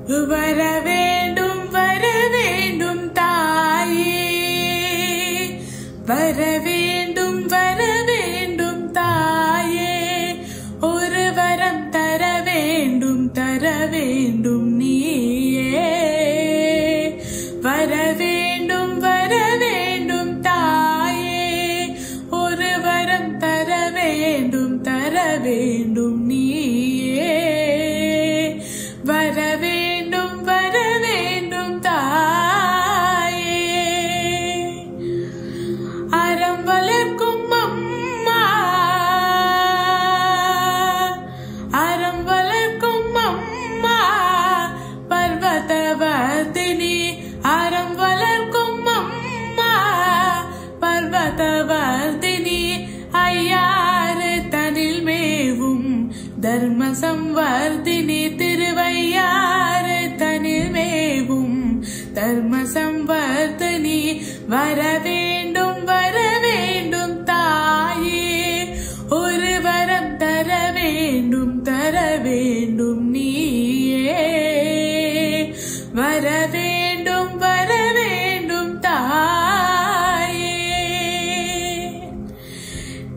வரவேண்டும் வரவேண்டும் தாயே, வரவேண்டும் வரவேண்டும் தாயே, ஒரு வரம் தர வேண்டும் நீயே. வரவேண்டும் வரவேண்டும் தாயே, ஒரு வரம் தர வேண்டும் நீயே. வரவேண்டும் வரவேண்டும் தாயே. அறம் வளர்க்கும் அம்மா, அறம் வளர்க்கும் அம்மா, பர்வதவர்தினி. அறம் வளர்க்கும் அம்மா, பர்வதவர்தினி. ஐயாறு தனில் மேவும் தர்ம சம்வர்தினி. திருவையாறு தனில் மேவும் தர்ம சம்வர்தினி. வரவேண்டும் வரவேண்டும் தாயே, ஒரு வரம் தர வேண்டும் நீயே. வரவேண்டும் வரவேண்டும் தாயே.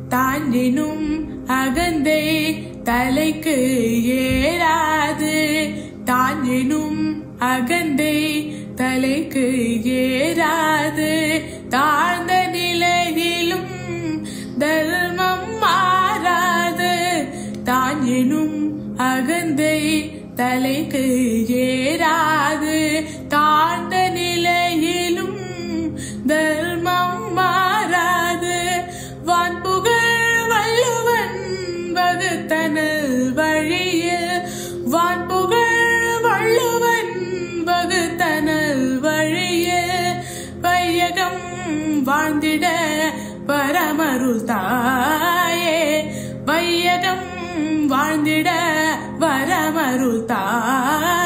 தாண்டினும் அகந்தை தலைக்கு ஏறாது, தாண்டினும் அகந்தை தலைக்கு ஏறாது. தாழ்ந்த நிலையிலும் தர்மம் மாறாது, தாண்டினும் அகந்தை தலைக்கு ஏறாது. தாழ்ந்த நிலையிலும் தர்மம் மாறாது. வான்புகழ் வள்ளுவன் வகுத்தனல் வழியில், வான்புகழ் வள்ளுவன் வகுத்தனல் வழியில். வையகம் வாழ்ந்திட வரமருள் தாயே, வையகம் வாழ்ந்திட வரமருள் தாயே.